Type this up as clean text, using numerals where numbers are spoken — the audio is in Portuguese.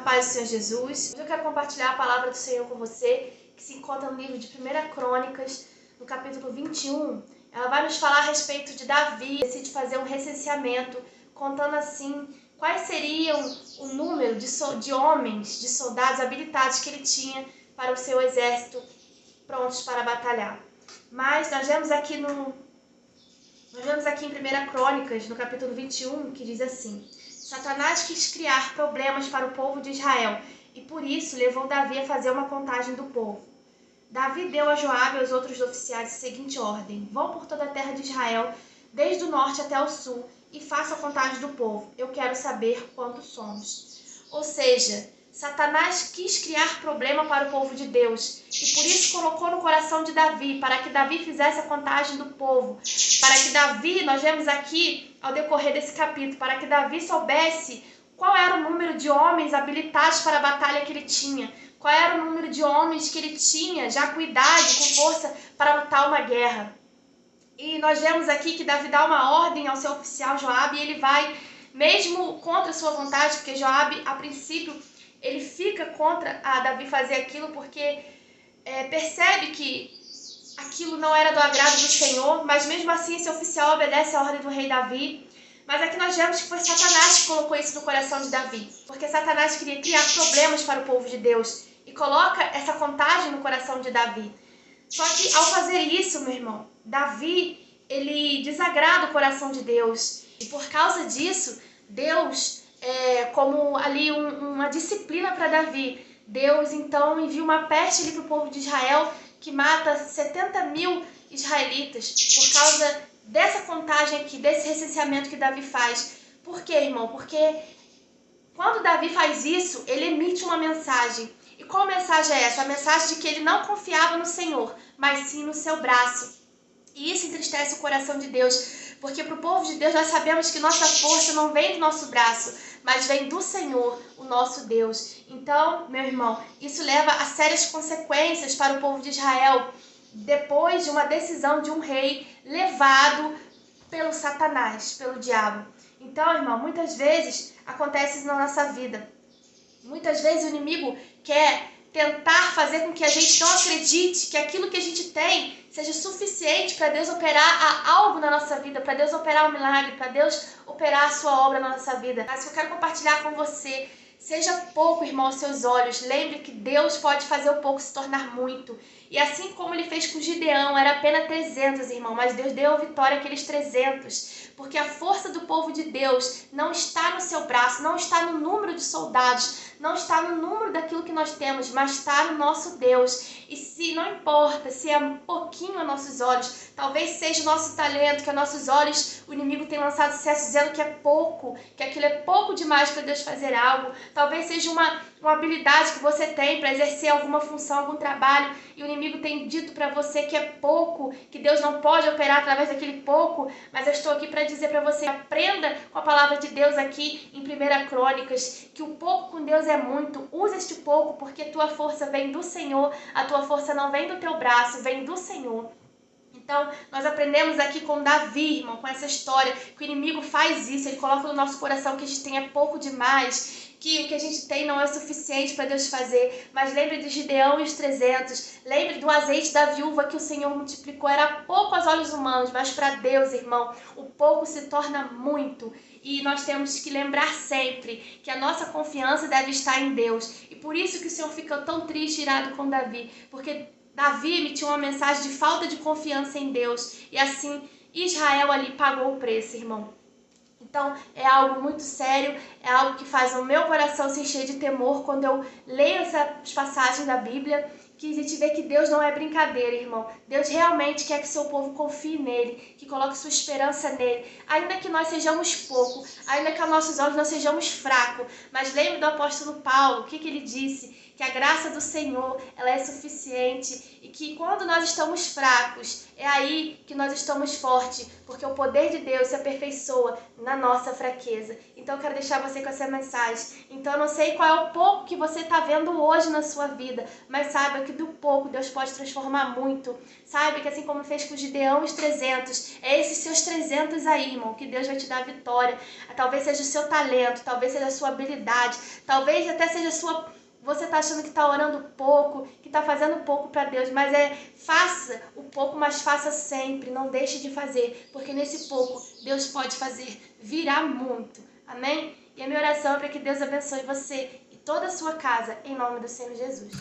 paz do Senhor Jesus. Hoje eu quero compartilhar a palavra do Senhor com você, que se encontra no livro de 1 Crônicas, no capítulo 21. Ela vai nos falar a respeito de Davi, decide fazer um recenseamento, contando assim quais seriam o número de homens, de soldados habilitados que ele tinha para o seu exército, prontos para batalhar. Mas nós vemos aqui em 1 Crônicas, no capítulo 21, que diz assim: Satanás quis criar problemas para o povo de Israel e por isso levou Davi a fazer uma contagem do povo. Davi deu a Joabe e aos outros oficiais a seguinte ordem: vão por toda a terra de Israel, desde o norte até o sul, e façam a contagem do povo. Eu quero saber quantos somos. Ou seja, Satanás quis criar problema para o povo de Deus e por isso colocou no coração de Davi, para que Davi fizesse a contagem do povo, para que Davi, nós vemos aqui ao decorrer desse capítulo, para que Davi soubesse qual era o número de homens habilitados para a batalha que ele tinha, qual era o número de homens que ele tinha já com idade, com força para lutar uma guerra. E nós vemos aqui que Davi dá uma ordem ao seu oficial Joabe e ele vai, mesmo contra a sua vontade, porque Joabe, a princípio, ele fica contra a Davi fazer aquilo porque percebe que aquilo não era do agrado do Senhor, mas mesmo assim esse oficial obedece a ordem do rei Davi. Mas aqui nós vemos que foi Satanás que colocou isso no coração de Davi, porque Satanás queria criar problemas para o povo de Deus e coloca essa contagem no coração de Davi. Só que ao fazer isso, meu irmão, Davi, ele desagrada o coração de Deus e por causa disso, Deus como ali uma disciplina para Davi. Deus então envia uma peste ali para o povo de Israel que mata 70.000 israelitas por causa dessa contagem aqui, desse recenseamento que Davi faz. Por quê, irmão? Porque quando Davi faz isso, ele emite uma mensagem. E qual mensagem é essa? A mensagem de que ele não confiava no Senhor, mas sim no seu braço. E isso entristece o coração de Deus, porque para o povo de Deus nós sabemos que nossa força não vem do nosso braço, mas vem do Senhor, o nosso Deus. Então, meu irmão, isso leva a sérias consequências para o povo de Israel, depois de uma decisão de um rei levado pelo Satanás, pelo diabo. Então, irmão, muitas vezes acontece isso na nossa vida. Muitas vezes o inimigo quer tentar fazer com que a gente não acredite que aquilo que a gente tem seja suficiente para Deus operar algo na nossa vida, para Deus operar um milagre, para Deus operar a sua obra na nossa vida. Mas eu quero compartilhar com você, seja pouco, irmão, aos seus olhos. Lembre que Deus pode fazer o pouco se tornar muito. E assim como ele fez com Gideão, era apenas 300, irmão, mas Deus deu a vitória àqueles 300. Porque a força do povo de Deus não está no seu braço, não está no número de soldados, não está no número daquilo que nós temos, mas está no nosso Deus. E se não importa, se é um pouquinho aos nossos olhos, talvez seja o nosso talento, que aos nossos olhos o inimigo tem lançado sucesso dizendo que é pouco, que aquilo é pouco demais para Deus fazer algo. Talvez seja uma habilidade que você tem para exercer alguma função, algum trabalho, e o inimigo tem dito para você que é pouco, que Deus não pode operar através daquele pouco, mas eu estou aqui para dizer para você, aprenda com a palavra de Deus aqui em 1 Crônicas, que o pouco com Deus é muito. Usa este pouco porque tua força vem do Senhor, a tua força não vem do teu braço, vem do Senhor. Então, nós aprendemos aqui com Davi, irmão, com essa história, que o inimigo faz isso, ele coloca no nosso coração que a gente tem é pouco demais, que o que a gente tem não é suficiente para Deus fazer. Mas lembre de Gideão e os 300, lembre do azeite da viúva que o Senhor multiplicou, era pouco aos olhos humanos, mas para Deus, irmão, o pouco se torna muito. E nós temos que lembrar sempre que a nossa confiança deve estar em Deus. E por isso que o Senhor fica tão triste e irado com Davi, porque Davi emitiu uma mensagem de falta de confiança em Deus. E assim, Israel ali pagou o preço, irmão. Então, é algo muito sério, é algo que faz o meu coração se encher de temor quando eu leio essas passagens da Bíblia, que a gente vê que Deus não é brincadeira, irmão. Deus realmente quer que seu povo confie nele, que coloque sua esperança nele. Ainda que nós sejamos pouco, ainda que aos nossos olhos nós sejamos fracos, mas lembre do apóstolo Paulo, o que ele disse? Que a graça do Senhor, ela é suficiente e que quando nós estamos fracos, é aí que nós estamos fortes, porque o poder de Deus se aperfeiçoa na nossa fraqueza. Então eu quero deixar você com essa mensagem. Então eu não sei qual é o pouco que você está vendo hoje na sua vida, mas saiba que do pouco Deus pode transformar muito. Saiba que assim como fez com Gideão os 300, é esses seus 300 aí, irmão, que Deus vai te dar a vitória. Talvez seja o seu talento, talvez seja a sua habilidade, talvez até seja a sua... Você está achando que está orando pouco, que está fazendo pouco para Deus, mas faça o pouco, mas faça sempre, não deixe de fazer, porque nesse pouco Deus pode fazer virar muito, amém? E a minha oração é para que Deus abençoe você e toda a sua casa, em nome do Senhor Jesus.